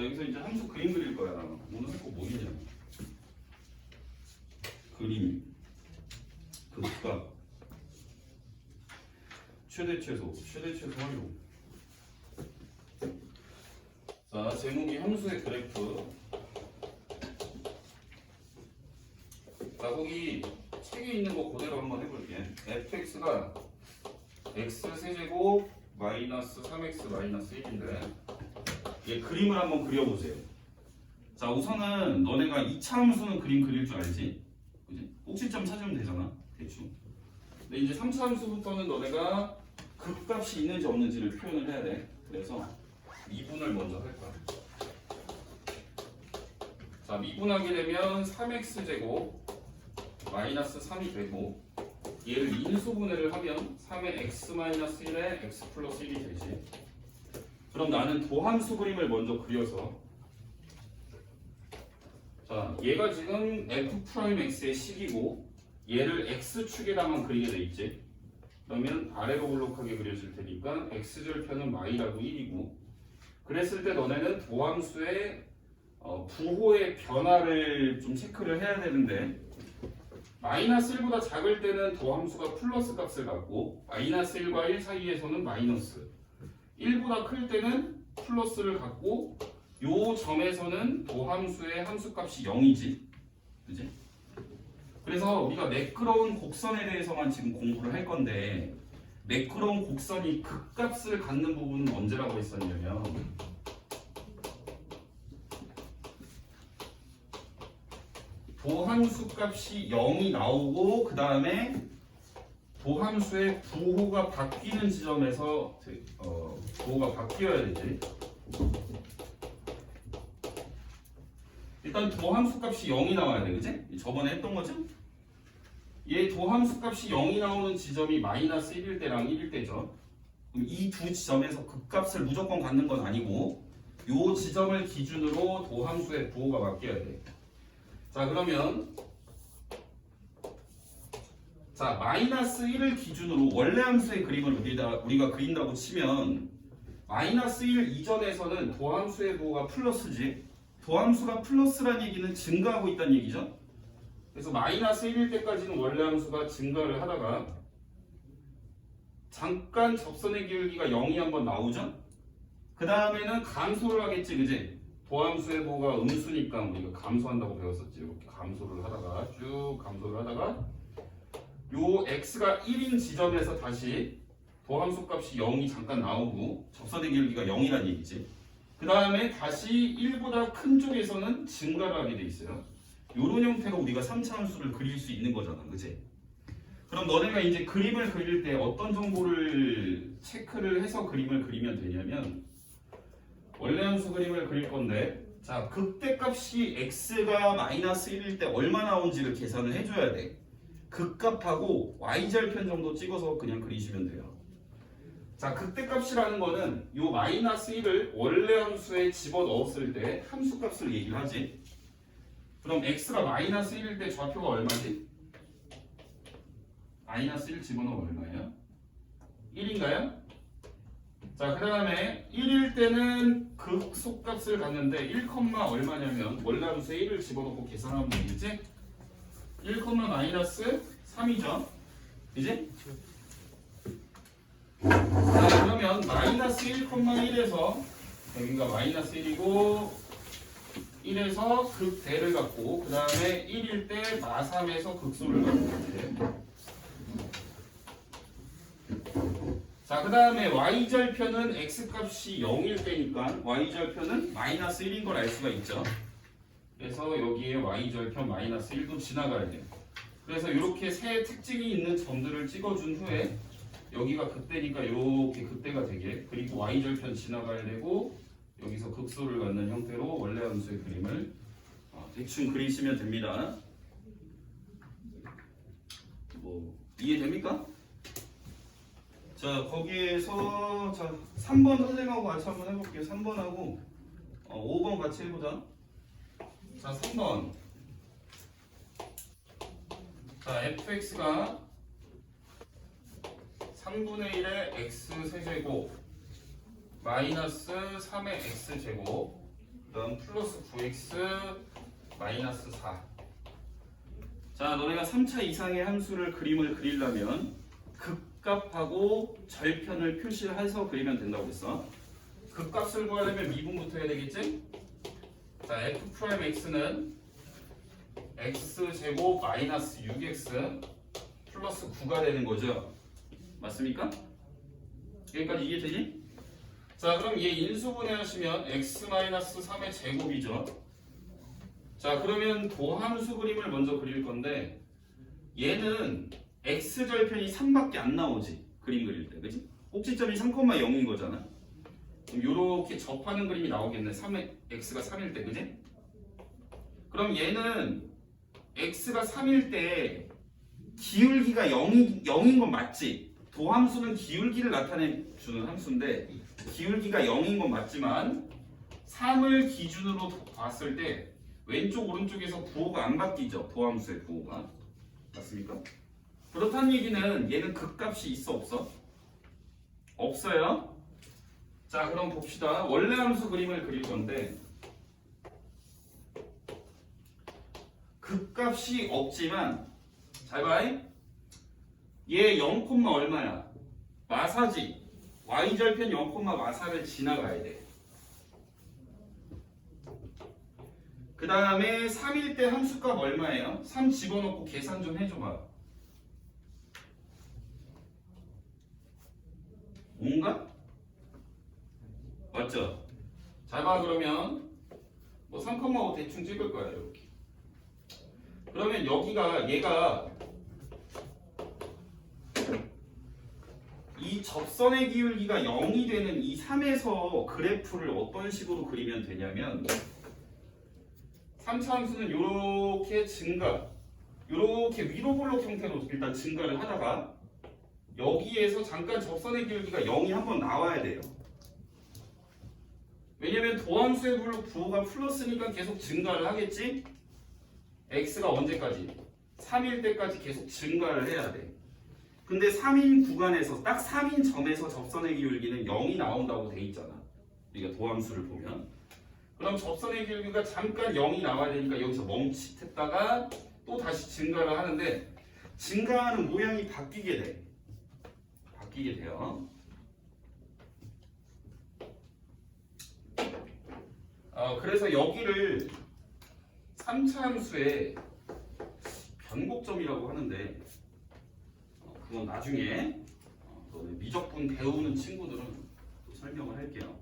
자, 여기서 이제 함수 그림 그릴 거야. 오늘 할 거 뭐 있냐? 그림, 극과, 최대 최소 활용. 자, 제목이 함수의 그래프. 자, 거기 책에 있는 거 그대로 한번 해볼게. fx가 x 세제곱 마이너스 3x 마이너스 1인데 얘 그림을 한번 그려보세요. 자, 우선은 너네가 2차 함수는 그림 그릴 줄 알지? 그지? 꼭지점 찾으면 되잖아, 대충. 근데 이제 3차 함수부터는 너네가 극값이 있는지 없는지를 표현을 해야 돼. 그래서 미분을 먼저 할 거야. 자, 미분하게 되면 3x제곱 마이너스 3이 되고 얘를 인수분해를 하면 3의 x 마이너스 1에 x 플러스 1이 되지. 그럼 나는 도함수 그림을 먼저 그려서 자, 얘가 지금 f'x의 식이고 얘를 x축에다만 그리게 돼 있지. 그러면 아래로 볼록하게 그려질 테니까 x절편은 y라고 1이고 그랬을 때 너네는 도함수의 부호의 변화를 좀 체크를 해야 되는데 마이너스 1보다 작을 때는 도함수가 플러스 값을 갖고 마이너스 1과 1 사이에서는 마이너스 1보다 클 때는 플러스를 갖고 요 점에서는 도함수의 함수값이 0이지. 그지? 그래서 우리가 매끄러운 곡선에 대해서만 지금 공부를 할 건데 매끄러운 곡선이 극값을 갖는 부분은 언제라고 했었냐면 도함수 값이 0이 나오고 그 다음에 도함수의 부호가 바뀌는 지점에서 부호가 바뀌어야 되지. 일단 도함수 값이 0이 나와야 돼, 그치? 저번에 했던 거죠? 얘 도함수 값이 0이 나오는 지점이 마이너스 1일 때랑 1일 때죠. 그럼 이 두 지점에서 극값을 무조건 갖는 건 아니고 요 지점을 기준으로 도함수의 부호가 바뀌어야 돼. 자, 그러면 자, 마이너스 1을 기준으로 원래 함수의 그림을 우리가 그린다고 치면 마이너스 1 이전에서는 도함수의 부호가 플러스지. 도함수가 플러스란 얘기는 증가하고 있다는 얘기죠. 그래서 마이너스 1일 때까지는 원래 함수가 증가를 하다가 잠깐 접선의 기울기가 0이 한번 나오죠. 그 다음에는 감소를 하겠지, 그지? 도함수의 부호가 음수니까 우리가 감소한다고 배웠었지. 이렇게 감소를 하다가 쭉 감소를 하다가 요 x가 1인 지점에서 다시 도함수 값이 0이 잠깐 나오고 접선의 기울기가 0이란 얘기지. 그 다음에 다시 1보다 큰 쪽에서는 증가를 하게 돼 있어요. 요런 형태로 우리가 3차 함수를 그릴 수 있는 거잖아, 그치? 그럼 너네가 이제 그림을 그릴 때 어떤 정보를 체크를 해서 그림을 그리면 되냐면 원래 함수 그림을 그릴 건데 자, 극대값이 x가 마이너스 1일 때 얼마 나온지를 계산을 해줘야 돼. 극값하고 y절편 정도 찍어서 그냥 그리시면 돼요. 자, 극대값이라는 거는 요 마이너스 1을 원래 함수에 집어넣었을 때 함수값을 얘기를 하지. 그럼 x가 마이너스 1일 때 좌표가 얼마지? 마이너스 1 집어넣으면 얼마예요? 1인가요? 자, 그 다음에 1일 때는 극속값을 갖는데 1, 얼마냐면 원래 함수에 1을 집어넣고 계산하면 되겠지? 1, 마이너스 3이죠. 이제? 자, 그러면 마이너스 1,1에서 여기가 마이너스 1이고 1에서 극대를 갖고 그 다음에 1일 때 마3에서 극소를 갖고 이렇게. 자, 그 다음에 y절편은 x값이 0일 때니까 y절편은 마이너스 1인 걸 알 수가 있죠. 그래서 여기에 y절편 마이너스 1도 지나가야 돼요. 그래서 이렇게 세 특징이 있는 점들을 찍어준 후에 여기가 극대니까 이렇게 극대가 되게 그리고 y절편 지나가야 되고 여기서 극소를 갖는 형태로 원래 함수의 그림을 대충 그리시면 됩니다. 뭐 이해됩니까? 자, 거기에서 자 3번 선생님하고 같이 한번 해볼게요. 3번하고 5번 같이 해보자. 자, 3번. 자, fx가 3분의 1의 x 세제곱 마이너스 3의 x제곱 그다음 플러스 9x 마이너스 4. 자, 너네가 3차 이상의 함수를 그림을 그리려면 극값하고 절편을 표시를 해서 그리면 된다고 했어. 극값을 구하려면 미분부터 해야 되겠지? 자, f'x는 x제곱 마이너스 6x 플러스 9가 되는 거죠. 맞습니까? 여기까지 이해되니? 자, 그럼 얘 인수분해하시면 x-3의 제곱이죠. 자, 그러면 도함수 그림을 먼저 그릴 건데 얘는 x절편이 3밖에 안 나오지. 그림 그릴 때, 그지? 꼭지점이 3,0인 거잖아. 그럼 요렇게 접하는 그림이 나오겠네. x가 3일 때, 그지? 그럼 얘는 x가 3일 때 기울기가 0인 건 맞지? 도함수는 기울기를 나타내주는 함수인데 기울기가 0인 건 맞지만 3을 기준으로 봤을 때 왼쪽 오른쪽에서 부호가 안 바뀌죠. 도함수의 부호가. 맞습니까? 그렇다는 얘기는 얘는 극값이 있어 없어? 없어요. 자, 그럼 봅시다. 원래 함수 그림을 그릴 건데 극값이 없지만 잘 봐. 얘 0, 얼마야? 마사지. y절편 0, 마사를 지나가야 돼. 그 다음에 3일 때 함수값 얼마예요? 3 집어넣고 계산 좀 해줘봐. 5인가? 맞죠? 잘 봐. 그러면 뭐 3,5 대충 찍을 거야. 이렇게. 그러면 여기가 얘가 이 접선의 기울기가 0이 되는 이 3에서 그래프를 어떤 식으로 그리면 되냐면 3차 함수는 이렇게 증가, 이렇게 위로 볼록 형태로 일단 증가를 하다가 여기에서 잠깐 접선의 기울기가 0이 한번 나와야 돼요. 왜냐면 도함수의 부호가 플러스니까 계속 증가를 하겠지? x가 언제까지? 3일 때까지 계속 증가를 해야 돼. 근데 3인 구간에서 딱 3인 점에서 접선의 기울기는 0이 나온다고 돼 있잖아. 우리가 도함수를 보면. 그럼 접선의 기울기가 잠깐 0이 나와야 되니까 여기서 멈칫했다가 또 다시 증가를 하는데 증가하는 모양이 바뀌게 돼. 바뀌게 돼요. 그래서 여기를 3차 함수의 변곡점이라고 하는데 그건 나중에 미적분 배우는 친구들은 또 설명을 할게요.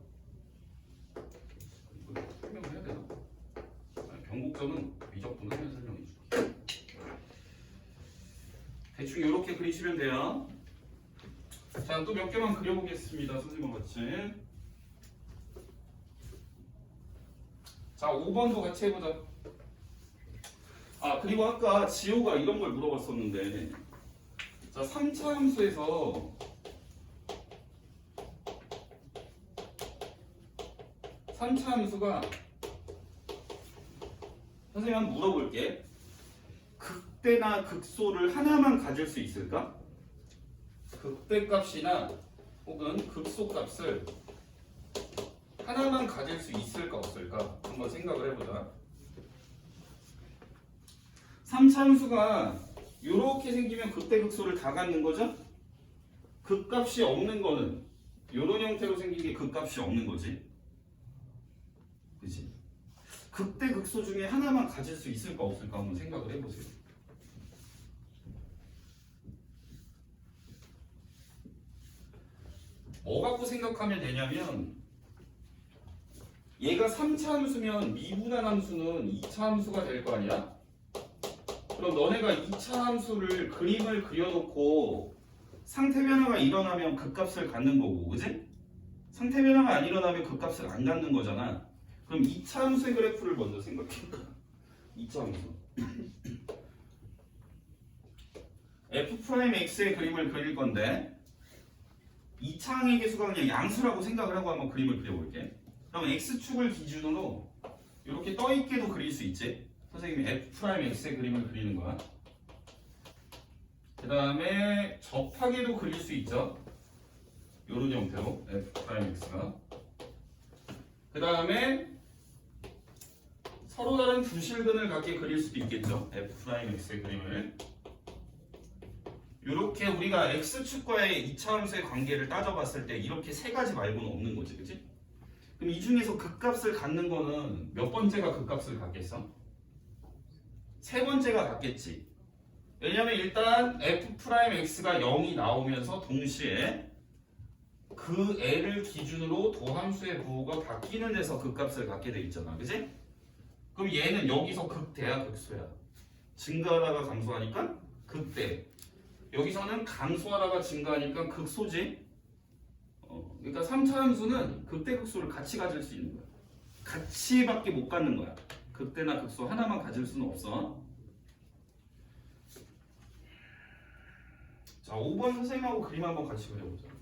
이거 설명을 해야 되나? 변곡점은 미적분 하면 설명해 줄게요. 대충 이렇게 그리시면 돼요. 자, 또 몇 개만 그려보겠습니다. 선생님과 같이. 자, 5번도 같이 해보자. 그리고 아까 지호가 이런 걸 물어봤었는데 자, 3차 함수에서 3차 함수가 선생님 한번 물어볼게. 극대나 극소를 하나만 가질 수 있을까? 극대값이나 혹은 극소값을 하나만 가질 수 있을까 없을까? 한번 생각을 해보자. 3차 함수가 이렇게 생기면 극대 극소를 다 갖는 거죠? 극값이 없는 거는 이런 형태로 생긴 게 극값이 없는 거지. 그치? 극대 극소 중에 하나만 가질 수 있을까 없을까 한번 생각을 해보세요. 뭐 갖고 생각하면 되냐면 얘가 3차 함수면 미분한 함수는 2차 함수가 될 거 아니야? 그럼 너네가 2차 함수를 그림을 그려놓고 상태 변화가 일어나면 극값을 갖는 거고, 그지? 상태 변화가 안 일어나면 극값을 안 갖는 거잖아. 그럼 2차 함수의 그래프를 먼저 생각해볼까? 2차 함수. f'x의 그림을 그릴 건데 2차 항의 개수가 그냥 양수라고 생각을 하고 한번 그림을 그려볼게. 그럼 x축을 기준으로 이렇게 떠있게도 그릴 수 있지. 선생님이 f'x의 그림을 그리는 거야. 그 다음에 접하게도 그릴 수 있죠. 이런 형태로 f'x가. 그 다음에 서로 다른 부실근을 갖게 그릴 수도 있겠죠. f'x의 그림을. 이렇게 우리가 x축과의 2차 함수의 관계를 따져봤을 때 이렇게 세 가지 말고는 없는 거지, 그치? 그럼 이 중에서 극값을 갖는 거는 몇 번째가 극값을 갖겠어? 세 번째가 갖겠지. 왜냐면 일단 f'x가 0이 나오면서 동시에 그 애를 기준으로 도함수의 부호가 바뀌는 데서 극값을 갖게 돼 있잖아, 그치? 그럼 얘는 여기서 극대야, 극소야? 증가하다가 감소하니까 극대. 여기서는 감소하다가 증가하니까 극소지. 그러니까 3차 함수는 극대 극소를 같이 가질 수 있는 거야. 같이밖에 못 갖는 거야. 극대나 극소 하나만 가질 수는 없어. 자, 5번 선생님하고 그림 한번 같이 그려보자.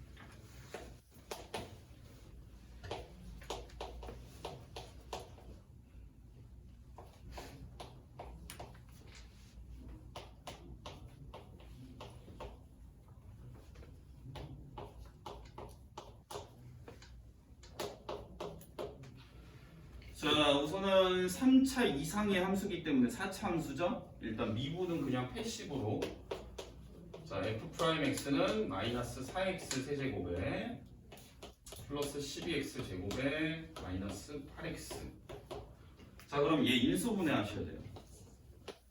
자, 우선은 3차 이상의 함수기 때문에 4차 함수죠. 일단 미분은 그냥 패시브로. 자, f'x는 마이너스 4x 세제곱에 플러스 12x 제곱에 마이너스 8x. 자, 그럼 얘 인수분해 하셔야 돼요.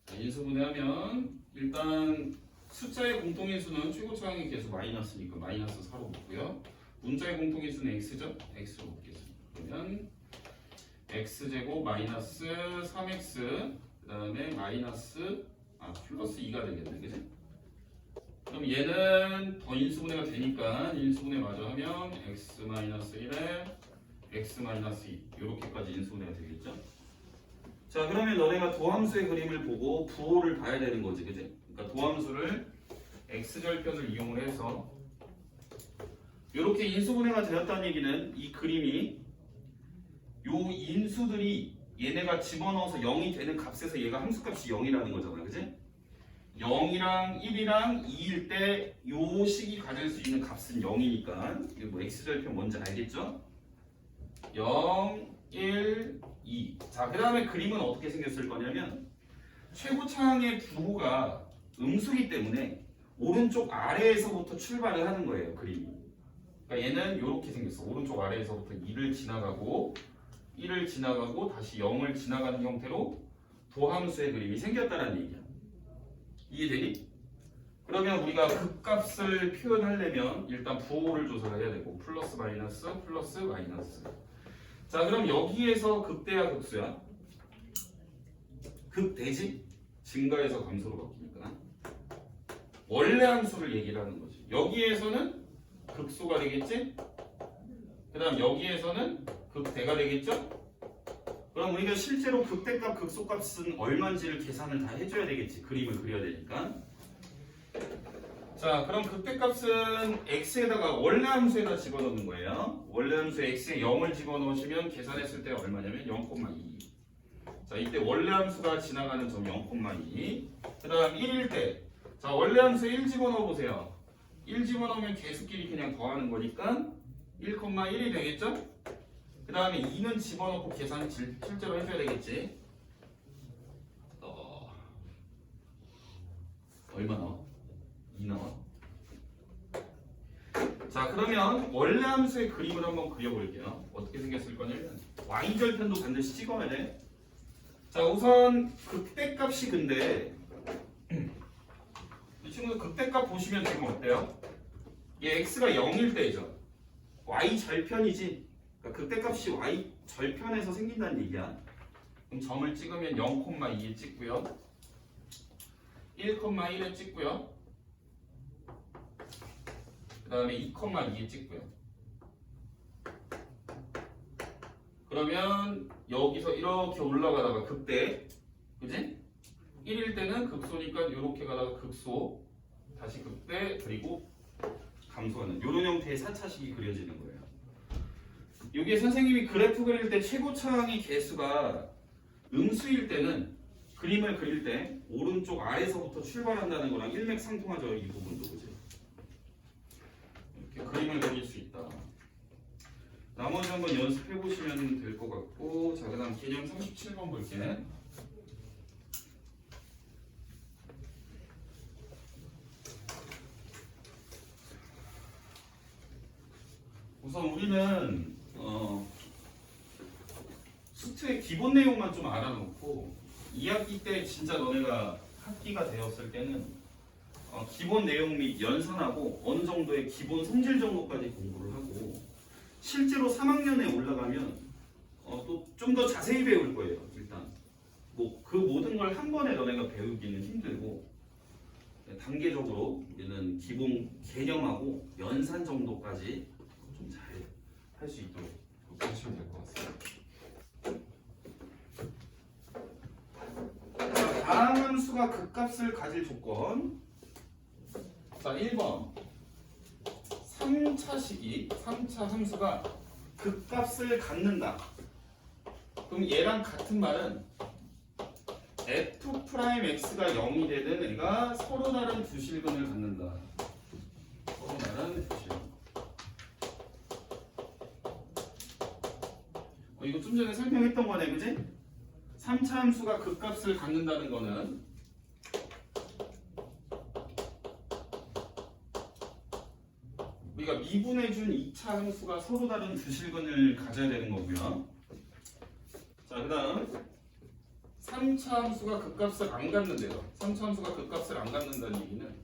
자, 인수분해하면 일단 숫자의 공통인수는 최고차항의 개수 마이너스니까 마이너스 4로 붙고요. 문자의 공통인수는 x죠? x로 붙겠습니다. 그러면 x제곱 마이너스 3x 그 다음에 마이너스 플러스 2가 되겠네, 그치? 그럼 얘는 더 인수분해가 되니까 인수분해 마저 하면 x 마이너스 1에 x 마이너스 2 이렇게까지 인수분해가 되겠죠? 자, 그러면 너네가 도함수의 그림을 보고 부호를 봐야 되는 거지, 그치? 그러니까 도함수를 x절편을 이용을 해서 이렇게 인수분해가 되었다는 얘기는 이 그림이 요 인수들이 얘네가 집어넣어서 0이 되는 값에서 얘가 함수값이 0이라는 거잖아, 그치? 0이랑 1이랑 2일 때 요 식이 가질 수 있는 값은 0이니까 이거 뭐 x절편 뭔지 알겠죠? 0, 1, 2. 자, 그 다음에 그림은 어떻게 생겼을 거냐면 최고차항의 부호가 음수기 때문에 오른쪽 아래에서부터 출발을 하는 거예요, 그림이. 그러니까 얘는 이렇게 생겼어. 오른쪽 아래에서부터 2를 지나가고 1을 지나가고 다시 0을 지나가는 형태로 도함수의 그림이 생겼다는 얘기야. 이해되니? 그러면 우리가 극값을 표현하려면 일단 부호를 조사를 해야 되고 플러스 마이너스 플러스 마이너스. 자, 그럼 여기에서 극대야 극소야? 극대지? 증가해서 감소로 바뀌니까 원래 함수를 얘기를 하는 거지. 여기에서는 극소가 되겠지? 그 다음 여기에서는 극대가 되겠죠? 그럼 우리가 실제로 극대값, 극소값은 얼마인지를 계산을 다 해줘야 되겠지. 그림을 그려야 되니까. 자, 그럼 극대값은 x에다가 원래 함수에다 집어넣는 거예요. 원래 함수에 x에 0을 집어넣으시면 계산했을 때 얼마냐면 0,2. 자, 이때 원래 함수가 지나가는 점 0,2. 그 다음 1일 때, 자, 원래 함수에 1 집어넣어 보세요. 1 집어넣으면 개수끼리 그냥 더하는 거니까 1,1이 되겠죠? 그 다음에 2는 집어넣고 계산을 실제로 해줘야 되겠지. 얼마 나와? 2 나와. 자, 그러면 원래 함수의 그림을 한번 그려볼게요. 어떻게 생겼을 거냐면 y절편도 반드시 찍어야 돼. 자, 우선 극대값이 근데 이 친구들 극대값 보시면 지금 어때요? 얘 x가 0일 때죠. y절편이지. 그러니까 극대값이 y절편에서 생긴다는 얘기야. 그럼 점을 찍으면 0,2에 찍고요. 1,1에 찍고요. 그 다음에 2,2에 찍고요. 그러면 여기서 이렇게 올라가다가 극대, 그지? 1일 때는 극소니까 이렇게 가다가 극소, 다시 극대, 그리고 감소하는 이런 형태의 4차식이 그려지는 거예요. 이게 선생님이 그래프 그릴 때 최고차항의 개수가 음수일 때는 그림을 그릴 때 오른쪽 아래서부터 출발한다는 거랑 일맥상통하죠. 이 부분도, 그지? 이렇게 그림을 그릴 수 있다. 나머지 한번 연습해 보시면 될 것 같고, 자 그다음 개념 37번 볼게. 우선 우리는 수트의 기본 내용만 좀 알아놓고 2학기 때 진짜 너네가 학기가 되었을 때는 기본 내용 및 연산하고 어느 정도의 기본 성질 정도까지 공부를 하고 실제로 3학년에 올라가면 또 좀 더 자세히 배울 거예요. 일단 뭐 그 모든 걸 한 번에 너네가 배우기는 힘들고 단계적으로 우리는 기본 개념하고 연산 정도까지 좀 잘 할 수 있도록 그렇게 하시면 될 것 같습니다. 자, 다음 함수가 극값을 가질 조건. 자, 1번 3차 시기, 3차 함수가 극값을 갖는다. 그럼 얘랑 같은 말은 f'x가 0이 되든 얘가 서로 다른 두 실근을 갖는다. 서로 다른 두 실근. 이거 좀 전에 설명했던 거네, 그지? 3차 함수가 극값을 갖는다는 거는 우리가 미분해준 2차 함수가 서로 다른 두 실근을 가져야 되는 거고요. 자, 그 다음 3차 함수가 극값을 안 갖는데요. 3차 함수가 극값을 안 갖는다는 얘기는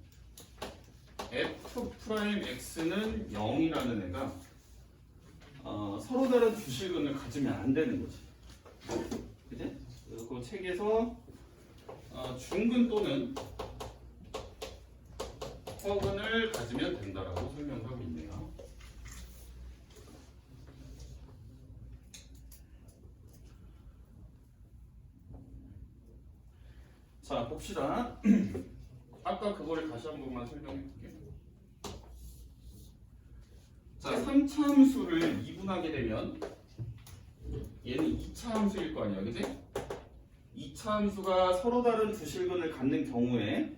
f'x는 0이라는 애가 서로 다른 두 실근을 가지면 안 되는 거지. 그지? 그 책에서 중근 또는 허근을 가지면 된다라고 설명을 하고 있네요. 자, 봅시다. 아까 그거를 다시 한 번만 설명해 볼게요. 자, 3차 함수를 미분하게 되면 얘는 2차 함수일 거 아니야, 그지? 2차 함수가 서로 다른 두 실근을 갖는 경우에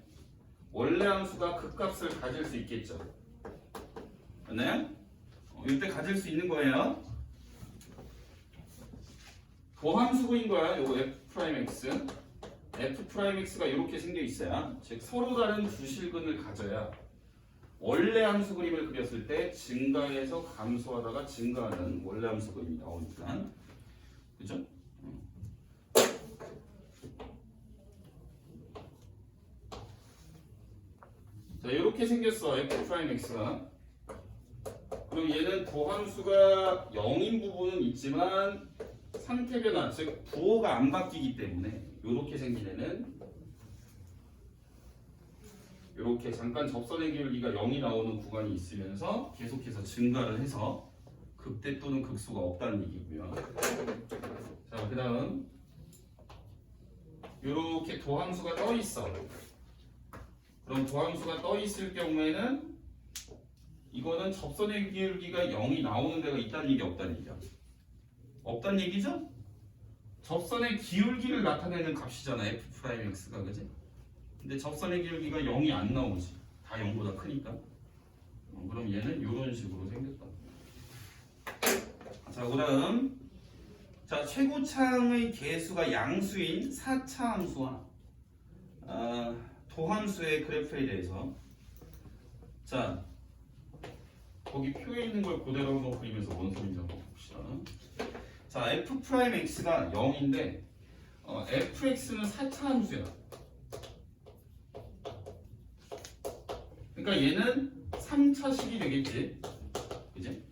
원래 함수가 극값을 가질 수 있겠죠. 맞나요? 이때 가질 수 있는 거예요. 도함수인 거야, 요거 f'x. f'x가 이렇게 생겨 있어야, 즉 서로 다른 두 실근을 가져야 원래 함수 그림을 그렸을 때 증가해서 감소하다가 증가하는 원래 함수 그림이 나오니까. 그죠? 자, 이렇게 생겼어, f'x가. 그럼 얘는 도함수가 0인 부분은 있지만 상태 변화, 즉 부호가 안 바뀌기 때문에 이렇게 생긴 애는 이렇게 잠깐 접선의 기울기가 0이 나오는 구간이 있으면서 계속해서 증가를 해서 극대 또는 극소가 없다는 얘기고요. 자, 그 다음 이렇게 도함수가 떠 있어. 그럼 도함수가 떠 있을 경우에는 이거는 접선의 기울기가 0이 나오는 데가 있다는 얘기, 없다는 얘기야? 없다는 얘기죠? 접선의 기울기를 나타내는 값이잖아, f'x가, 그지? 근데 접선의 기울기가 0이 안 나오지. 다 0보다 크니까. 그럼 얘는 이런 식으로 생겼다. 자, 그 다음 자, 최고차항의 개수가 양수인 4차 함수와 도함수의 그래프에 대해서, 자, 거기 표에 있는 걸 그대로 한번 그리면서 뭔 소리인지 한번 봅시다. 자, f'x가 0인데 fx는 4차 함수야. 그러니까 얘는 3차식이 되겠지. 그지?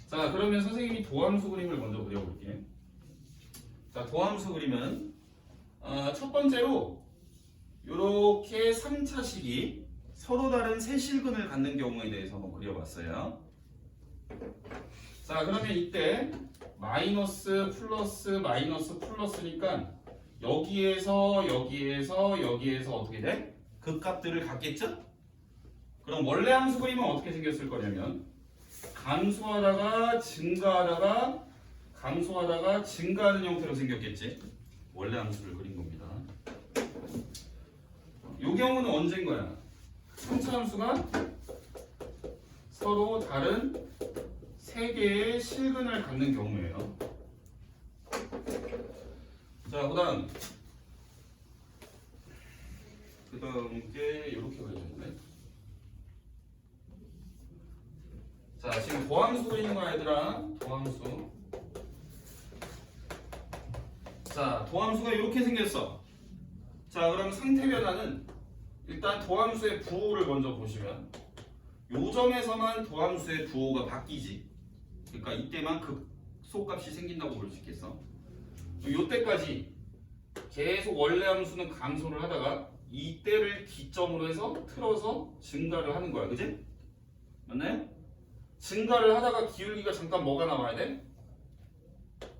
자, 그러면 선생님이 도함수 그림을 먼저 그려볼게. 자, 도함수 그림은 첫 번째로 이렇게 3차식이 서로 다른 세 실근을 갖는 경우에 대해서 한번 그려봤어요. 자, 그러면 이때 마이너스 플러스 마이너스 플러스니까 여기에서 어떻게 돼? 극값들을 갖겠죠? 그럼 원래 함수 그림은 어떻게 생겼을 거냐면 감소하다가 증가하다가 감소하다가 증가하는 형태로 생겼겠지? 원래 함수를 그린 겁니다. 이 경우는 언제인 거야? 3차 함수가 서로 다른 세 3개의 실근을 갖는 경우예요. 자, 그다음 게 이렇게 그려져 있네. 자, 지금 도함수 그리는 거야, 얘들아. 도함수. 자, 도함수가 이렇게 생겼어. 자, 그럼 상태 변화는 일단 도함수의 부호를 먼저 보시면 요 점에서만 도함수의 부호가 바뀌지. 그러니까 이때만 극소값이 생긴다고 볼 수 있겠어. 요 때까지 계속 원래 함수는 감소를 하다가 이때를 기점으로 해서 틀어서 증가를 하는 거야. 그지? 맞나요? 증가를 하다가 기울기가 잠깐 뭐가 나와야 돼?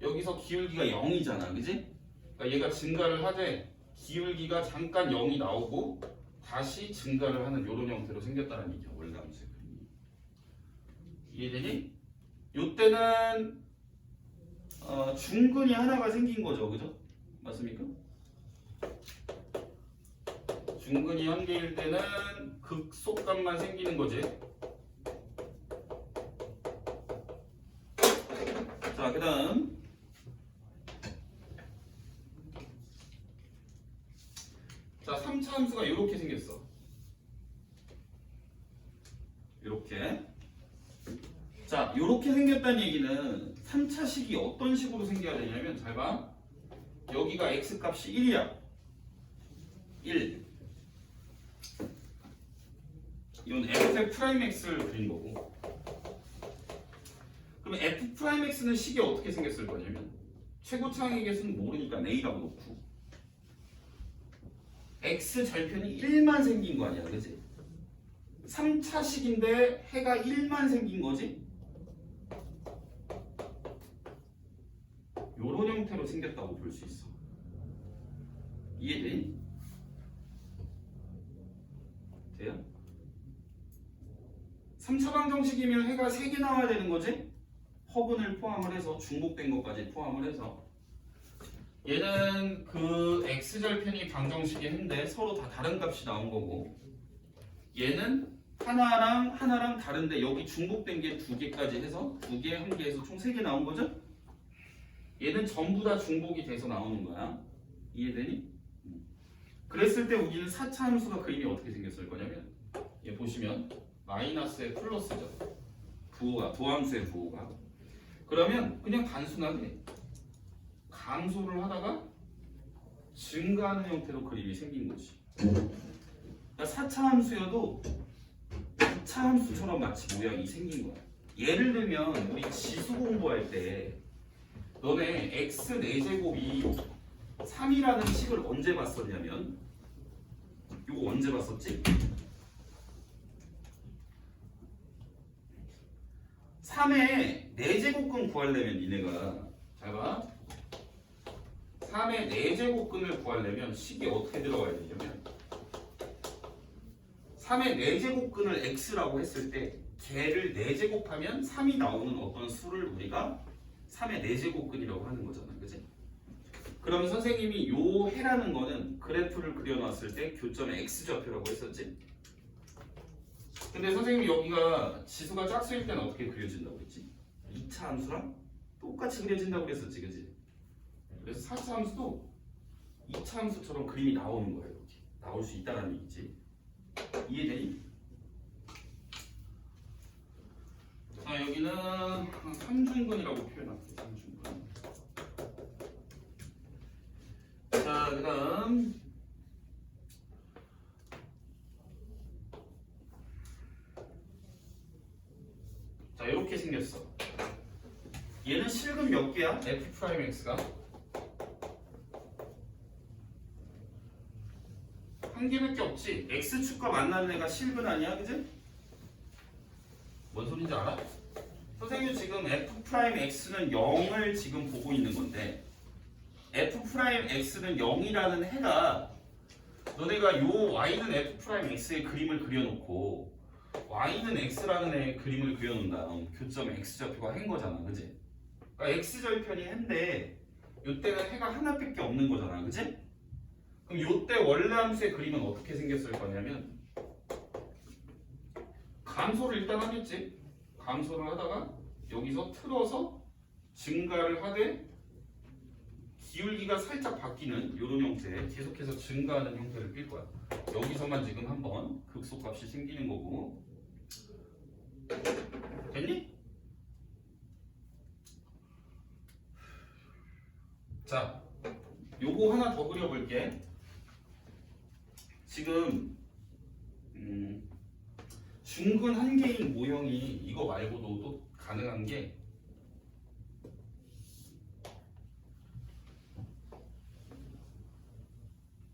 여기서 기울기가 0이잖아. 그지? 그러니까 얘가 증가를 하되 기울기가 잠깐 0이 나오고 다시 증가를 하는 이런 형태로 생겼다는 얘기야. 원래 함수의 그림이. 이해되니? 요때는 중근이 하나가 생긴 거죠. 그죠? 맞습니까? 중근이 한 개일 때는 극소값만 생기는 거지. 자, 그 다음 자, 3차 함수가 이렇게 생겼어. 이렇게. 자, 이렇게 생겼다는 얘기는 3차식이 어떤 식으로 생겨야 되냐면 잘 봐. 여기가 x값이 1이야. 1. 이건 f'x를 그린 거고. 그럼 f'x는 식이 어떻게 생겼을 거냐면 최고차항의 개수는 모르니까 a라고 놓고 x 절편이 1만 생긴 거 아니야, 그지? 3차식인데 해가 1만 생긴 거지? 요런 형태로 생겼다고 볼 수 있어. 이해되니? 돼요? 3차 방정식이면 해가 3개 나와야 되는 거지? 허근을 포함을 해서 중복된 것까지 포함을 해서 얘는 그 x절편이 방정식이 한데 서로 다 다른 값이 나온 거고 얘는 하나랑 다른데 여기 중복된 게 2개까지 해서 2개, 1개 해서 총 3개 나온 거죠? 얘는 전부 다 중복이 돼서 나오는 거야. 이해되니? 그랬을 때 우리는 4차 함수가 그림이 어떻게 생겼을 거냐면 얘 보시면 마이너스에 플러스죠. 부호가, 도함수의 부호가. 그러면 그냥 단순하게 감소를 하다가 증가하는 형태로 그림이 생긴 거지. 그러니까 4차 함수여도 2차 함수처럼 마치 모양이 생긴 거야. 예를 들면 우리 지수 공부할 때 너네 x 4제곱이 3이라는 식을 언제 봤었냐면 이거 언제 봤었지? 3의 4제곱근 구하려면 니네가 잘 봐. 3의 4제곱근을 구하려면 식이 어떻게 들어가야 되냐면 3의 4제곱근을 x라고 했을 때 걔를 4제곱하면 3이 나오는 어떤 수를 우리가 3의 4제곱근이라고 하는 거잖아. 그치? 그러면 선생님이 요 해라는 거는 그래프를 그려놨을 때 교점의 x좌표라고 했었지? 근데 선생님이 여기가 지수가 짝수일 때는 어떻게 그려진다고 했지? 2차 함수랑 똑같이 그려진다고 그랬었지, 그치? 그래서 4차 함수도 2차 함수처럼 그림이 나오는 거예요. 이렇게 나올 수 있다는 얘기지. 이해되니? 자, 여기는 3중근이라고 표현할게요. 3중근. 자, 그 다음 자, 이렇게 생겼어. 얘는 실근 몇 개야? f'x가 한 개밖에 없지. x축과 만나는 애가 실근 아니야, 그지? 뭔 소린지 알아? 선생님 지금 f'x는 0을 지금 보고 있는 건데 f'x는 0이라는 해가 너네가 요 y는 f'x의 그림을 그려놓고 y는 x라는 애의 그림을 그려놓은 다음 교점 x좌표가 한 거잖아, 그지? 그러니까 x절편이 한데 요때는 해가 하나밖에 없는 거잖아, 그지? 그럼 요때 원래 함수의 그림은 어떻게 생겼을 거냐면 감소를 일단 하겠지. 감소를 하다가 여기서 틀어서 증가를 하되 기울기가 살짝 바뀌는 이런 형태, 계속해서 증가하는 형태를 삘 거야. 여기서만 지금 한번 극소값이 생기는 거고. 됐니? 자, 요거 하나 더 그려볼게. 지금 중근 한 개인 모형이 이거 말고도 또 가능한 게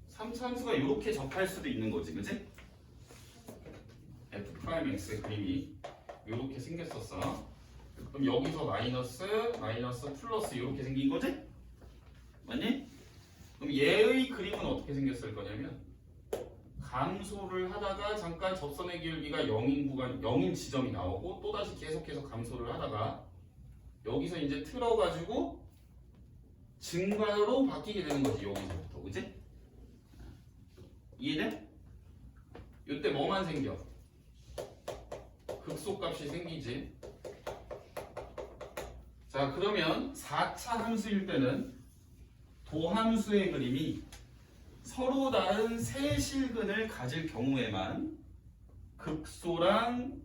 삼차함수가 이렇게 접할 수도 있는 거지, 그치? f'x의 그림이 이렇게 생겼었어. 그럼 여기서 마이너스, 플러스 이렇게 생긴 거지? 맞니? 그럼 얘의 그림은 어떻게 생겼을 거냐면 감소를 하다가 잠깐 접선의 기울기가 0인 구간, 0인 지점이 나오고 또다시 계속해서 감소를 하다가 여기서 이제 틀어가지고 증가로 바뀌게 되는 거지, 여기서부터. 그치? 이해돼? 이때 뭐만 생겨? 극소값이 생기지. 자, 그러면 4차 함수일 때는 도함수의 그림이 서로 다른 세 실근을 가질 경우에만 극소랑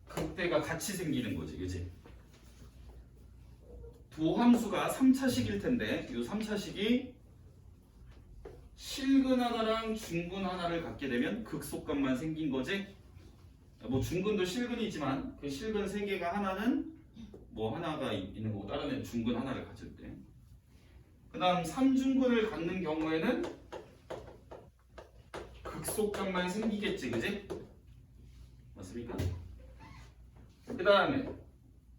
극대가 같이 생기는 거지, 그치? 도함수가 3차식일 텐데 이 3차식이 실근 하나랑 중근 하나를 갖게 되면 극소값만 생긴 거지. 뭐 중근도 실근이지만 그 실근 세 개가 하나는 뭐 하나가 있는 거고 다른 애는 중근 하나를 가질 때. 그 다음 3중근을 갖는 경우에는 극소값만 생기겠지, 그지? 맞습니까? 그 다음에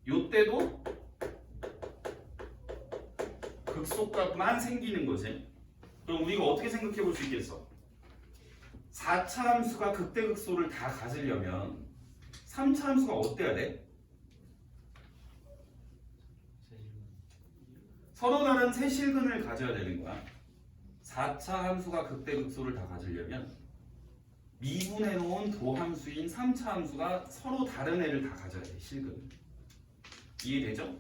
요때도 극소값만 생기는 거지. 그럼 우리가 어떻게 생각해 볼 수 있겠어? 4차 함수가 극대극소를 다 가지려면 3차 함수가 어때야 돼? 서로 다른 세 실근을 가져야 되는 거야. 4차 함수가 극대극소를 다 가지려면 미분해 놓은 도함수인 3차 함수가 서로 다른 애를 다 가져야 돼, 실근. 이해되죠?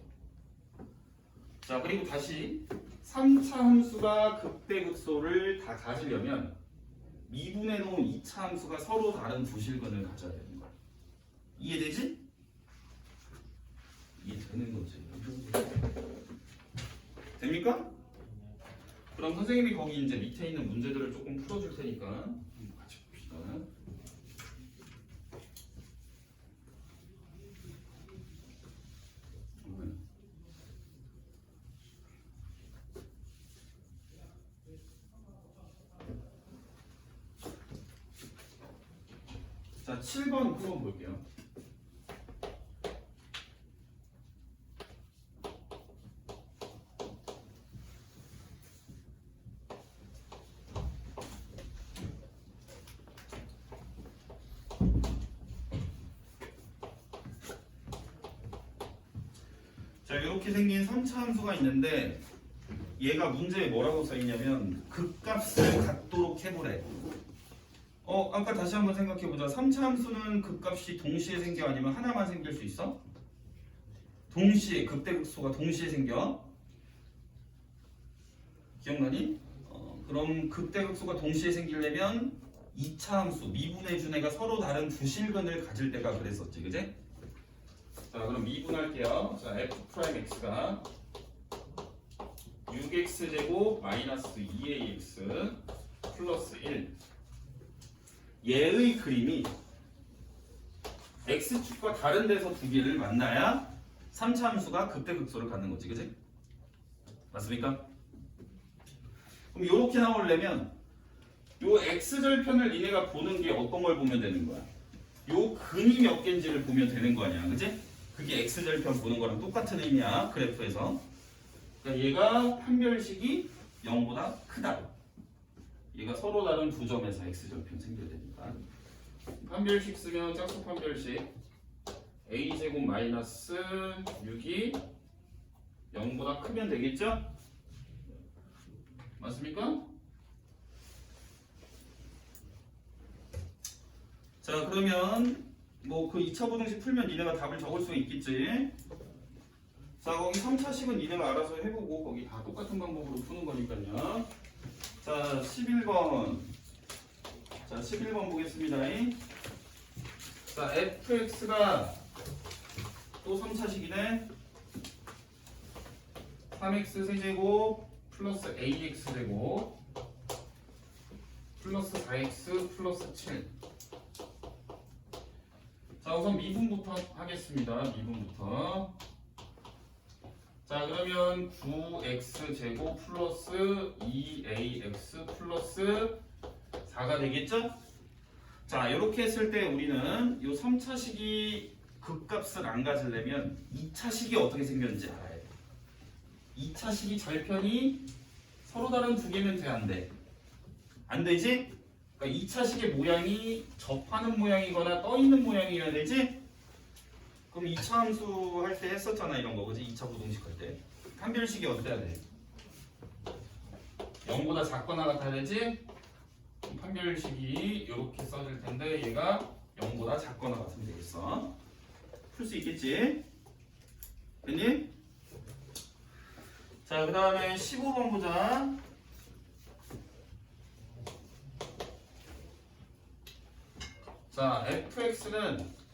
자, 그리고 다시 3차 함수가 극대극소를 다 가지려면 미분해 놓은 2차 함수가 서로 다른 두 실근을 가져야 되는 거야. 이해되지? 이해되는 거지. 됩니까? 그럼 선생님이 거기 이제 밑에 있는 문제들을 조금 풀어줄 테니까 같이 봅시다. 자, 7번 풀어 볼게요. 자, 이렇게 생긴 3차 함수가 있는데 얘가 문제에 뭐라고 써있냐면 극값을 갖도록 해보래. 아까 다시 한번 생각해보자. 3차 함수는 극값이 동시에 생겨 아니면 하나만 생길 수 있어? 동시에, 극대극소가 동시에 생겨. 기억나니? 그럼 극대극소가 동시에 생기려면 2차 함수, 미분해준 애가 서로 다른 두 실근을 가질 때가 그랬었지, 그제? 자, 그럼 미분할게요. 자, f'x가 6x제곱 마이너스 2ax 플러스 1. 얘의 그림이 x축과 다른 데서 두 개를 만나야 3차 함수가 극대극소를 갖는 거지, 그지? 맞습니까? 그럼 이렇게 나오려면 요 x절편을 니네가 보는 게 어떤 걸 보면 되는 거야? 요 근이 몇 개인지를 보면 되는 거 아니야, 그지? 그게 x절편 보는 거랑 똑같은 의미야, 그래프에서. 그러니까 얘가 판별식이 0보다 크다. 얘가 서로 다른 두 점에서 x절편 생겨야 되니까. 판별식 쓰면 짝수 판별식 a제곱 마이너스 6이 0보다 크면 되겠죠? 맞습니까? 자, 그러면 뭐 그 2차 부등식 풀면 니네가 답을 적을 수 있겠지. 거기 3차식은 니네가 알아서 해보고 거기 다 똑같은 방법으로 푸는 거니까요. 자 11번. 자 11번 보겠습니다. 자 fx가 또 3차식이네. 3x 세제곱 플러스 ax 제곱 플러스 4x 플러스 7. 자 우선 미분부터 하겠습니다. 미분부터. 자 그러면 9x 제곱 플러스 2ax 플러스 4가 되겠죠? 자 이렇게 했을 때 우리는 이 3차식이 극값을 안 가지려면 2차식이 어떻게 생겼는지 알아야 돼. 2차식이 절편이 서로 다른 두 개면 돼, 안 돼? 안 되지? 그러니까 2차식의 모양이 접하는 모양이거나 떠 있는 모양이어야 되지? 그럼 2차 함수 할 때 했었잖아 이런 거, 그지? 2차 부동식 할 때. 판별식이 어때야 돼? 0보다 작거나 같아야 되지? 판별식이 이렇게 써질 텐데 얘가 0보다 작거나 같으면 되겠어. 풀 수 있겠지? 됐니? 자, 그 다음에 15번 보자. 자, fx는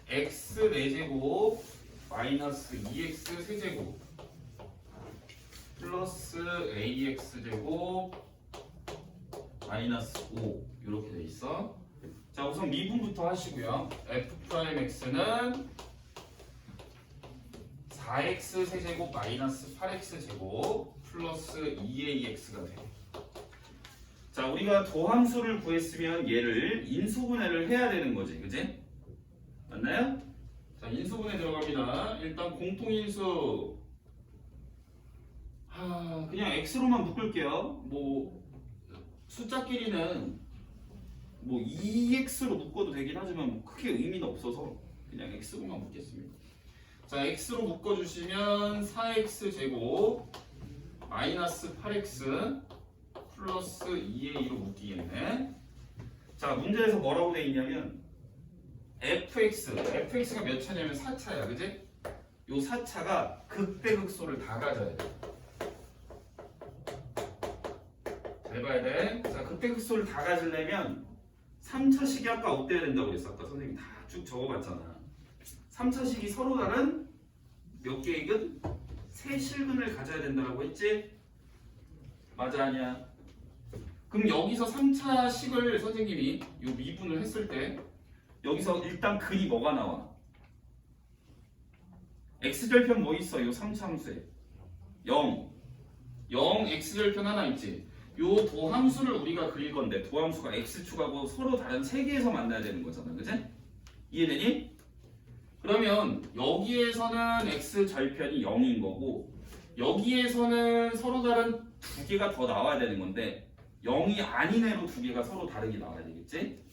x 4제곱 마이너스 2x 세제곱 플러스 ax 제곱 마이너스 5 이렇게 돼 있어. 자 우선 미분부터 하시고요. f'x는 4x 세제곱 마이너스 8x 제곱 플러스 2ax가 돼. 자 우리가 도함수를 구했으면 얘를 인수분해를 해야 되는 거지, 그지? 맞나요? 자 인수분해 들어갑니다. 일단 공통인수 그냥 x로만 묶을게요. 뭐 숫자끼리는 뭐 2x로 묶어도 되긴 하지만 뭐 크게 의미는 없어서 그냥 x로만 묶겠습니다. 자 x로 묶어주시면 4x 제곱 마이너스 8x 플러스 2a로 묶이겠네. 자 문제에서 뭐라고 돼 있냐면 fx가 몇 차냐면 4차야, 그지? 요 4차가 극대극소를 다 가져야 돼. 잘 봐야 돼. 자 극대극소를 다 가지려면 3차식이 아까 어때야 된다고 그랬어? 아까 선생님이 다 쭉 적어봤잖아. 3차식이 서로 다른 몇 개의 근? 세 실근을 가져야 된다고 했지? 맞아, 아니야? 그럼 여기서 3차식을 선생님이 요 미분을 했을 때 여기서 일단 근이 뭐가 나와? x절편 뭐 있어? 요 3차 함수에 0 x절편 하나 있지? 요 도함수를 우리가 그릴 건데 도함수가 x축하고 서로 다른 세 개에서 만나야 되는 거잖아, 그지? 이해되니? 그러면 여기에서는 x절편이 0인 거고 여기에서는 서로 다른 두 개가 더 나와야 되는 건데 0이 아닌 애로 두 개가 서로 다르게 나와야 되겠지?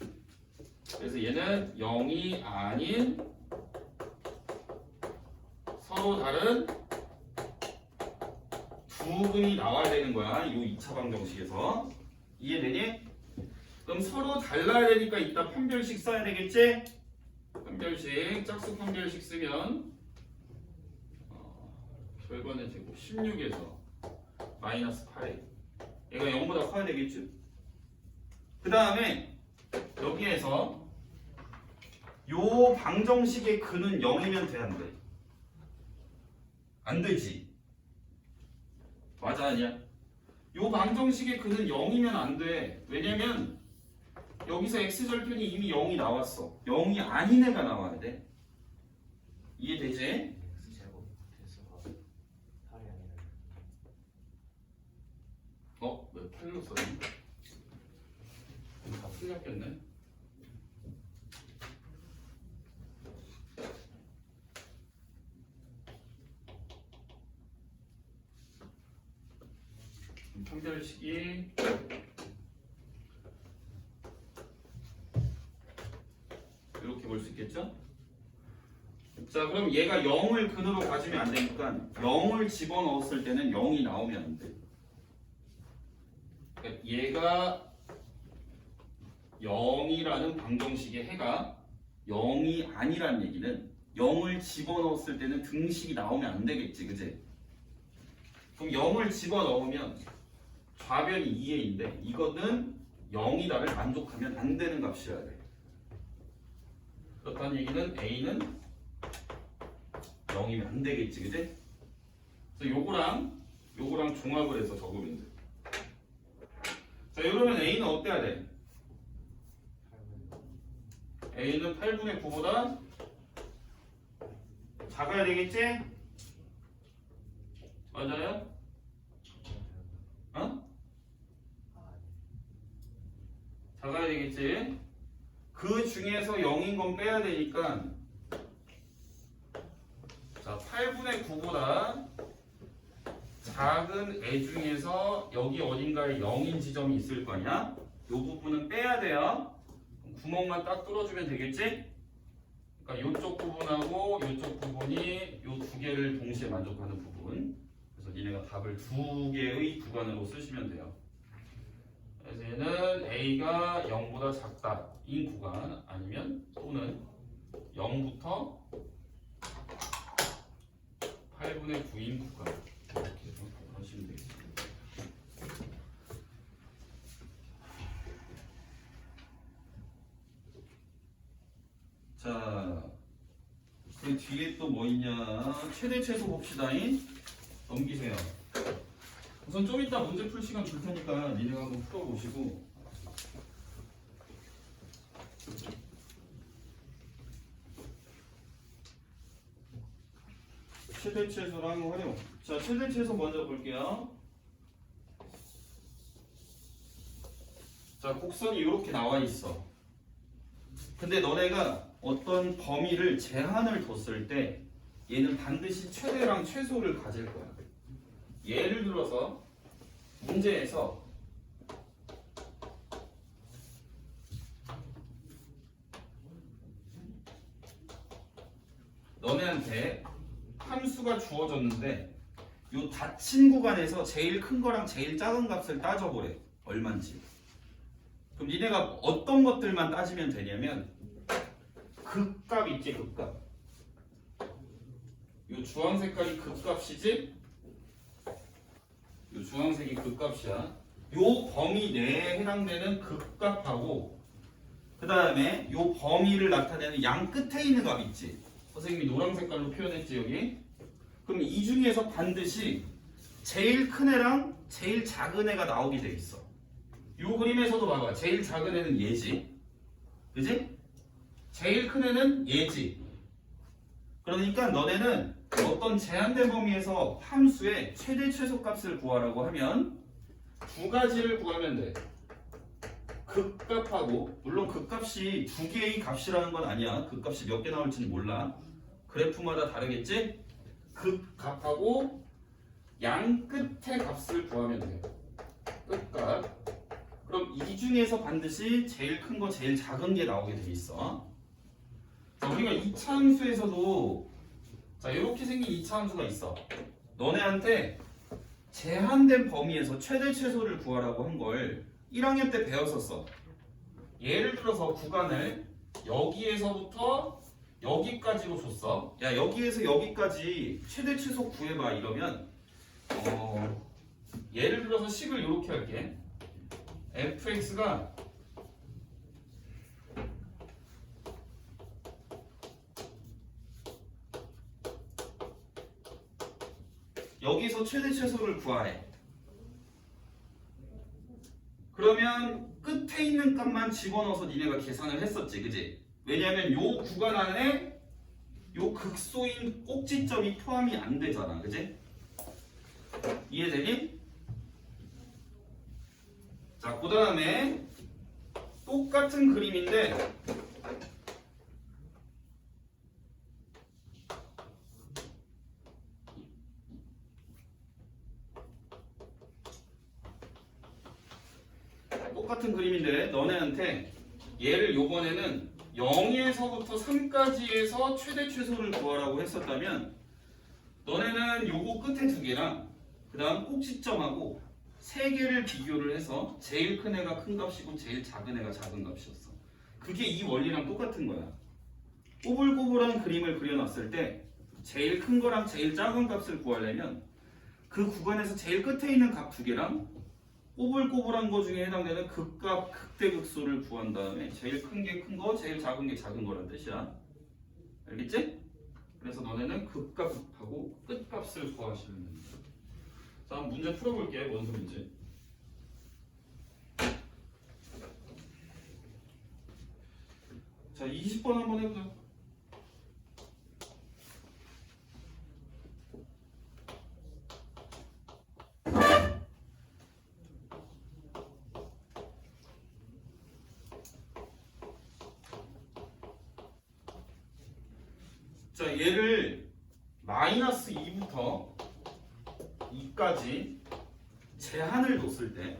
그래서 얘는 0이 아닌 서로 다른 두 근이 나와야 되는 거야. 이 2차 방정식에서. 이해되니? 그럼 서로 달라야 되니까 이따 판별식 써야 되겠지? 판별식, 짝수 판별식 쓰면 결번의 제곱 16에서 마이너스 8에 얘가 0보다 커야 되겠죠? 그 다음에 여기에서 요 방정식의 근은 0이면 돼, 안 돼? 안 되지? 맞아, 아니야? 요 방정식의 근은 0이면 안 돼. 왜냐면 여기서 x절편이 이미 0이 나왔어. 0이 아닌 애가 나와야 돼. 이해되지? 왜 8로 썼니? 다 틀렸겠네. 판별식이 이렇게 볼 수 있겠죠? 자 그럼 얘가 0을 근으로 가지면 안 되니까 0을 집어넣었을 때는 0이 나오면 안 돼. 그러니까 얘가 0이라는 방정식의 해가 0이 아니란 얘기는 0을 집어넣었을 때는 등식이 나오면 안 되겠지, 그지? 그럼 0을 집어넣으면 좌변이 2a인데 이거는 0이 나를 만족하면 안 되는 값이어야 돼. 그렇다는 얘기는 a는 0이면 안 되겠지, 그지? 그래서 요거랑 종합을 해서 적으면 돼. 자, 이러면 a는 어때야 돼? a는 8분의 9보다 작아야 되겠지? 맞아요? 어? 작아야 되겠지? 그 중에서 0인 건 빼야 되니까 자, 8분의 9보다 작은 애 중에서 여기 어딘가에 0인 지점이 있을 거냐? 이 부분은 빼야 돼요. 구멍만 딱 뚫어주면 되겠지? 그러니까 이쪽 부분하고 이쪽 부분이 이 두 개를 동시에 만족하는 부분. 그래서 니네가 답을 두 개의 구간으로 쓰시면 돼요. 그래서 얘는 a가 0보다 작다인 구간 아니면 또는 0부터 8분의 9인 구간 이렇게 해서 하시면 되겠습니다. 자, 그 뒤에 또 뭐 있냐? 최대 최소 봅시다잉. 넘기세요. 우선 좀 이따 문제 풀 시간 줄 테니까 니네가 한번 풀어보시고 최대 최소랑 활용. 자, 최대 최소 먼저 볼게요. 자, 곡선이 이렇게 나와 있어. 근데 너네가 어떤 범위를 제한을 뒀을 때 얘는 반드시 최대랑 최소를 가질 거야. 예를 들어서 문제에서 너네한테 함수가 주어졌는데 요 닫힌 구간에서 제일 큰 거랑 제일 작은 값을 따져보래. 얼만지. 그럼 니네가 어떤 것들만 따지면 되냐면 극값 있지, 극값. 요 주황 색깔이 극값이지? 요 주황색이 극값이야. 요 범위 내에 해당되는 극값하고 그 다음에 요 범위를 나타내는 양 끝에 있는 값 있지? 선생님이 노란 색깔로 표현했지, 여기? 그럼 이 중에서 반드시 제일 큰 애랑 제일 작은 애가 나오게 돼 있어. 요 그림에서도 봐봐. 제일 작은 애는 얘지. 그지? 제일 큰 애는 얘지. 그러니까 너네는 어떤 제한된 범위에서 함수의 최대 최소 값을 구하라고 하면 두 가지를 구하면 돼. 극값하고, 물론 극값이 두 개의 값이라는 건 아니야. 극값이 몇 개 나올지는 몰라. 그래프마다 다르겠지? 극값하고 양 끝의 값을 구하면 돼. 끝값. 그럼 이 중에서 반드시 제일 큰 거, 제일 작은 게 나오게 돼 있어. 자, 우리가 2차 함수에서도 자, 이렇게 생긴 2차 함수가 있어. 너네한테 제한된 범위에서 최대 최소를 구하라고 한 걸 1학년 때 배웠었어. 예를 들어서 구간을 여기에서부터 여기까지로 줬어. 야, 여기에서 여기까지 최대 최소 구해봐 이러면 예를 들어서 식을 이렇게 할게. fx가 여기서 최대 최소를 구하래. 그러면 끝에 있는 값만 집어넣어서 니네가 계산을 했었지, 그지? 왜냐면 요 구간 안에 요 극소인 꼭지점이 포함이 안 되잖아, 그지? 이해되니? 자, 그 다음에 똑같은 그림인데 너네한테 얘를 요번에는 0에서부터 3까지에서 최대 최소를 구하라고 했었다면 너네는 요거 끝에 두 개랑 그 다음 꼭지점하고 세 개를 비교를 해서 제일 큰 애가 큰 값이고 제일 작은 애가 작은 값이었어. 그게 이 원리랑 똑같은 거야. 꼬불꼬불한 그림을 그려놨을 때 제일 큰 거랑 제일 작은 값을 구하려면 그 구간에서 제일 끝에 있는 값 두 개랑 꼬불꼬불한 거 중에 해당되는 극값, 극대극소를 구한 다음에 제일 큰 게 큰 거, 제일 작은 게 작은 거란 뜻이야. 알겠지? 그래서 너네는 극값하고 끝값을 구하시면 됩니다. 자, 한번 문제 풀어볼게. 뭔 소린지. 자, 20번 한번 해보자. 자, 얘를 마이너스 2부터 2까지 제한을 뒀을 때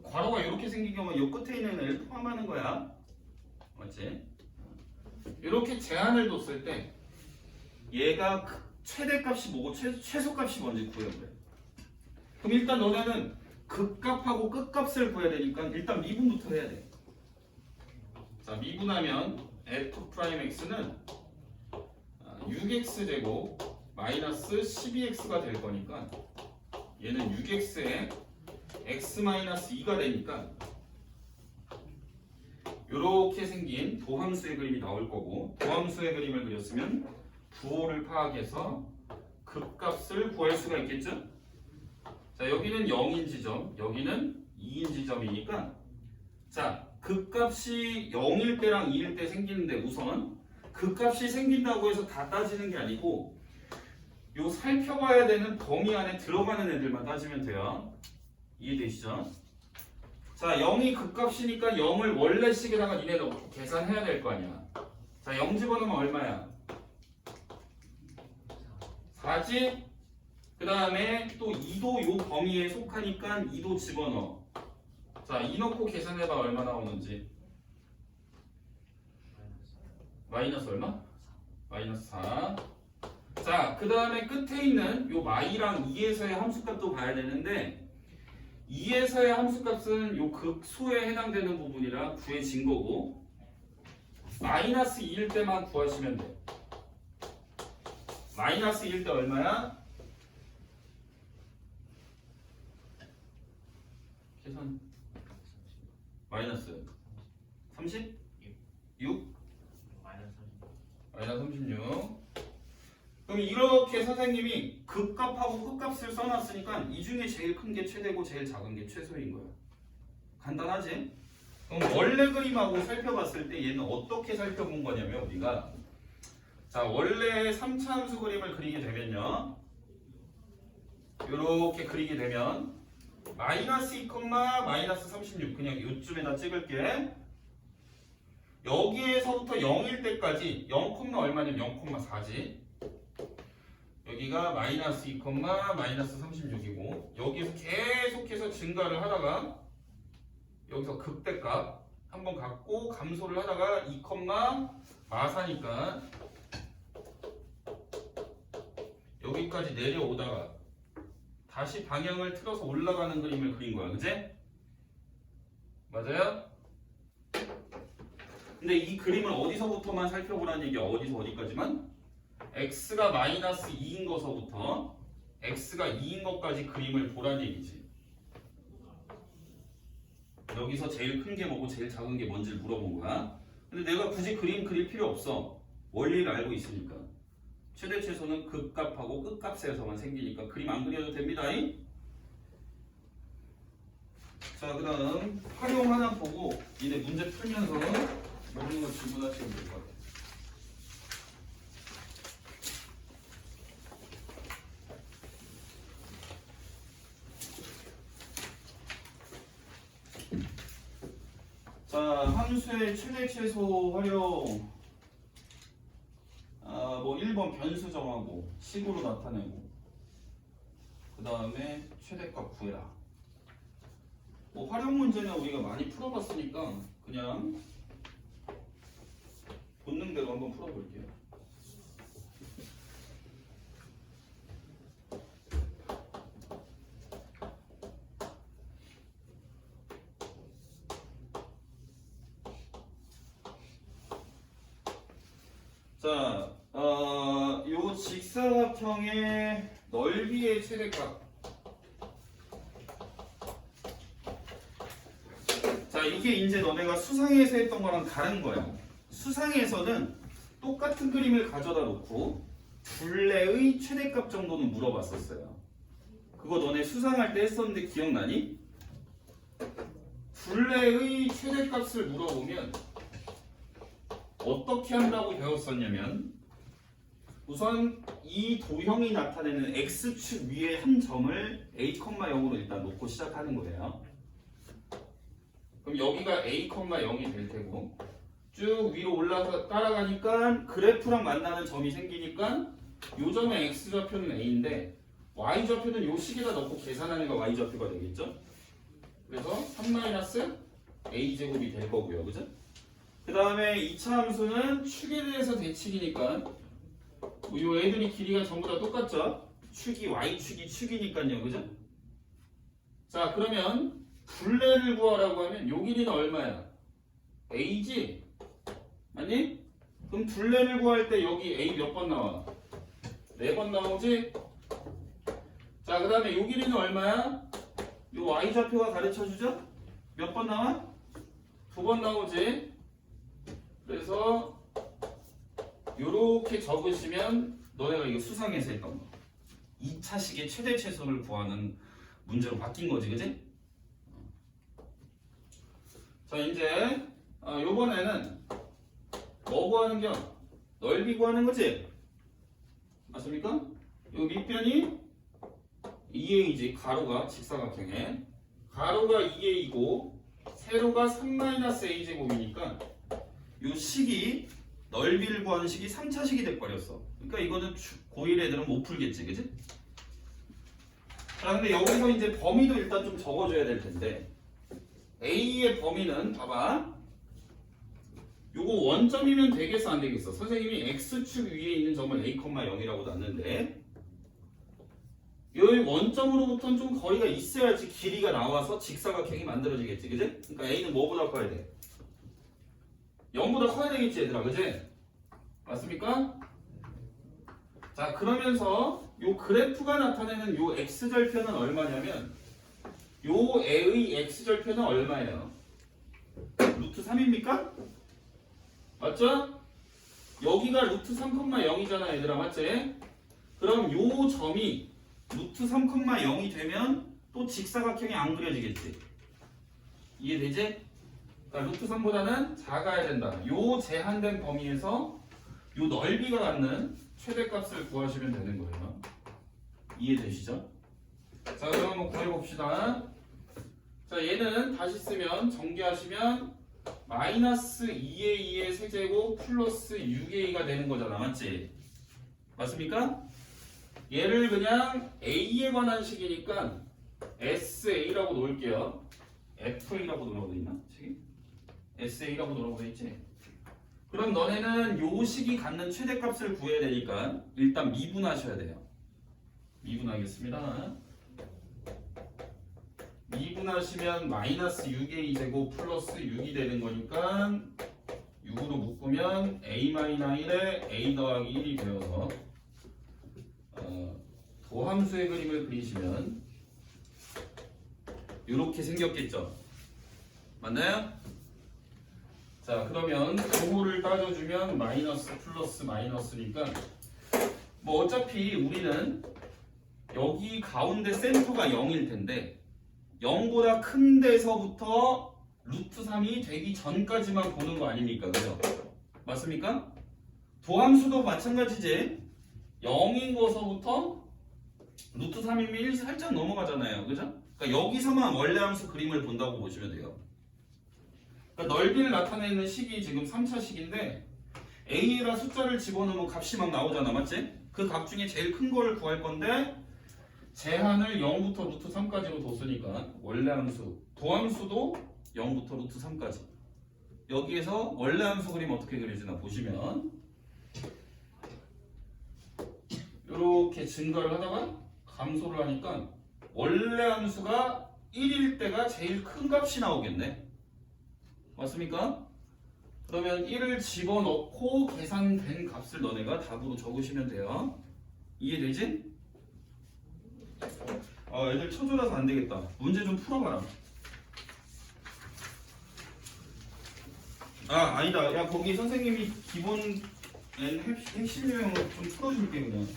괄호가 이렇게 생긴 경우는 이 끝에 있는 애를 포함하는 거야. 맞지? 이렇게 제한을 뒀을 때 얘가 최대값이 뭐고 최소값이 뭔지 구해보래. 그럼 일단 너네는 극값하고 끝값을 구해야 되니까 일단 미분부터 해야 돼. 자, 미분하면 f'x는 6x제곱 마이너스 12x가 될 거니까 얘는 6x에 x-2가 되니까 이렇게 생긴 도함수의 그림이 나올 거고, 도함수의 그림을 그렸으면 부호를 파악해서 극값을 구할 수가 있겠죠? 자, 여기는 0인 지점, 여기는 2인 지점이니까 자, 극값이 0일 때랑 2일 때 생기는데 우선 극값이 생긴다고 해서 다 따지는 게 아니고 요 살펴봐야 되는 범위 안에 들어가는 애들만 따지면 돼요. 이해되시죠? 자, 0이 극값이니까 0을 원래식에다가 니네 넣고 계산해야 될 거 아니야. 자, 0 집어넣으면 얼마야? 4지? 그 다음에 또 2도 요 범위에 속하니까 2도 집어넣어. 자, 2 넣고 계산해봐. 얼마 나오는지. 마이너스 얼마? 마이너스 4. 자, 그 다음에 끝에 있는 요 마이랑 2에서의 함수값도 봐야 되는데 2에서의 함수값은 요 극소에 해당되는 부분이라 구해진 거고 마이너스 2일 때만 구하시면 돼. 마이너스 2일 때 얼마야? 계산 마이너스 30? 6? 마이너스 36. 그럼 이렇게 선생님이 극값하고 끝값을 써놨으니까 이 중에 제일 큰 게 최대고 제일 작은 게 최소인 거야. 간단하지? 그럼 원래 그림하고 살펴봤을 때 얘는 어떻게 살펴본 거냐면 우리가 자, 원래 3차 함수 그림을 그리게 되면요 이렇게 그리게 되면 마이너스 2, 마이너스 36 그냥 요쯤에다 찍을게. 여기에서부터 0일 때까지 0, 얼마냐면 0,4지. 여기가 마이너스 2, 마이너스 36이고 여기에서 계속해서 증가를 하다가 여기서 극대값 한번 갖고 감소를 하다가 2, 마사니까 여기까지 내려오다가 다시 방향을 틀어서 올라가는 그림을 그린 거야. 그치? 맞아요? 근데 이 그림을 어디서부터만 살펴보라는 얘기야. 어디서 어디까지만? x가 마이너스 2인 것서부터 x가 2인 것까지 그림을 보라는 얘기지. 여기서 제일 큰 게 뭐고 제일 작은 게 뭔지를 물어본 거야. 근데 내가 굳이 그림 그릴 필요 없어. 원리를 알고 있으니까. 최대 최소는 극값하고 끝값에서만 생기니까 그림 안 그려도 됩니다. 자, 그 다음 활용 하나 보고 이제 문제 풀면서 모르는 거 질문하시면 될 것 같아요. 자, 함수의 최대 최소 활용 뭐 1번 변수 정하고 식으로 나타내고 그 다음에 최대값 구해라. 뭐 활용 문제는 우리가 많이 풀어봤으니까 그냥 본능대로 한번 풀어볼게요. 자, 요 직사각형의 넓이의 최대값. 자, 이게 이제 너네가 수상에서 했던 거랑 다른 거야. 수상에서는 똑같은 그림을 가져다 놓고 둘레의 최대값 정도는 물어봤었어요. 그거 너네 수상할 때 했었는데 기억나니? 둘레의 최대값을 물어보면 어떻게 한다고 배웠었냐면 우선 이 도형이 나타내는 x축 위에 한 점을 a, 0으로 일단 놓고 시작하는 거예요. 그럼 여기가 a, 0이 될 테고 쭉 위로 올라서 따라가니까 그래프랑 만나는 점이 생기니까 요 점의 x좌표는 a인데 y좌표는 요 식에다 넣고 계산하니까 y좌표가 되겠죠? 그래서 3-a제곱이 될 거고요. 그죠? 그 다음에 2차 함수는 축에 대해서 대칭이니까 요 애들이 길이가 전부 다 똑같죠? 축이 y축이 축이니까요. 그죠? 자, 그러면 둘레를 구하라고 하면 요 길이는 얼마야? a지? 아니? 그럼 둘레를 구할 때 여기 a 몇 번 나와? 4번 나오지? 자, 그 다음에 요 길이는 얼마야? 요 y좌표가 가르쳐주죠? 몇 번 나와? 2번 나오지? 그래서 요렇게 적으시면 너네가 이거 수상에서 했던 거 2차식의 최대 최소를 구하는 문제로 바뀐 거지, 그지? 자, 이제 요번에는 뭐 구하는 겸? 넓이 구하는 거지? 맞습니까? 요 밑변이 2a지, 가로가 직사각형에 가로가 2a이고 세로가 3-a제곱이니까 요 식이 넓이를 구하는 식이 3차식이 돼버렸어. 그러니까 이거는 고1 애들은 못 풀겠지, 그지? 자, 근데 여기서 이제 범위도 일단 좀 적어줘야 될 텐데 a의 범위는 봐봐. 요거 원점이면 되겠어, 안 되겠어? 선생님이 x축 위에 있는 점을 a, 0이라고 놨는데 여기 원점으로부터는 좀 거리가 있어야지 길이가 나와서 직사각형이 만들어지겠지, 그지? 그러니까 a는 뭐보다 커야 돼? 0보다 커야 되겠지, 얘들아, 그지? 맞습니까? 자, 그러면서 요 그래프가 나타내는 요 x절편은 얼마냐면 요 애의 x절편은 얼마예요? 루트 3입니까? 맞죠? 여기가 루트 3,0이잖아, 얘들아, 맞지? 그럼 요 점이 루트 3,0이 되면 또 직사각형이 안 그려지겠지? 이해되지? 그러니까 루트 3보다는 작아야 된다. 요 제한된 범위에서 요 넓이가 갖는 최대값을 구하시면 되는 거예요. 이해되시죠? 자, 그럼 한번 구해봅시다. 자, 얘는 다시 쓰면 정리하시면 마이너스 2a2의 세제곱 플러스 6a가 되는 거잖아, 맞지? 맞습니까? 얘를 그냥 a에 관한 식이니까 sa라고 놓을게요. fa라고 놓으라고 돼 있나? 책이? sa라고 놓으라고 돼 있지? 그럼 너네는 요 식이 갖는 최대값을 구해야 되니까 일단 미분하셔야 돼요. 미분하겠습니다. 미분하시면 마이너스 6a 제곱 플러스 6이 되는 거니까 6으로 묶으면 a-1에 a 더하기 1이 되어서 도함수의 그림을 그리시면 이렇게 생겼겠죠? 맞나요? 자, 그러면 부호를 따져주면 마이너스 플러스 마이너스니까 뭐 어차피 우리는 여기 가운데 센터가 0일 텐데 0보다 큰 데서부터 루트 3이 되기 전까지만 보는 거 아닙니까? 그죠? 맞습니까? 도함수도 마찬가지지. 0인 거서부터 루트 3이면 1 살짝 넘어가잖아요. 그죠? 그러니까 여기서만 원래 함수 그림을 본다고 보시면 돼요. 그러니까 넓이를 나타내는 식이 지금 3차식인데 a에다 숫자를 집어넣으면 값이 막 나오잖아. 맞지? 그 값 중에 제일 큰 거를 구할 건데 제한을 0부터 루트 3까지로 뒀으니까 원래 함수, 도함수도 0부터 루트 3까지. 여기에서 원래 함수 그림 어떻게 그려지나 보시면 이렇게 증가를 하다가 감소를 하니까 원래 함수가 1일 때가 제일 큰 값이 나오겠네. 맞습니까? 그러면 1을 집어넣고 계산된 값을 너네가 답으로 적으시면 돼요. 이해되지? 애들 처조라서 안 되겠다. 문제 좀 풀어봐라. 아니다. 야, 거기 선생님이 기본 핵심 유형으로 좀 풀어줄게, 그냥.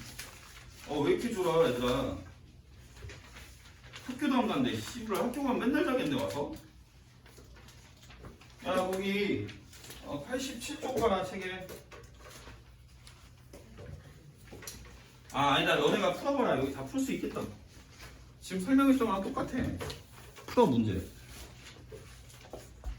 왜 이렇게 졸아, 얘들아. 학교도 안 간대. 씨부라 학교 가면 맨날 자겠네, 와서. 야, 거기 87쪽 가라, 책에. 아니다. 너네가 풀어봐라. 여기 다 풀 수 있겠다. 지금 설명했던 거랑 똑같아. 풀어, 문제.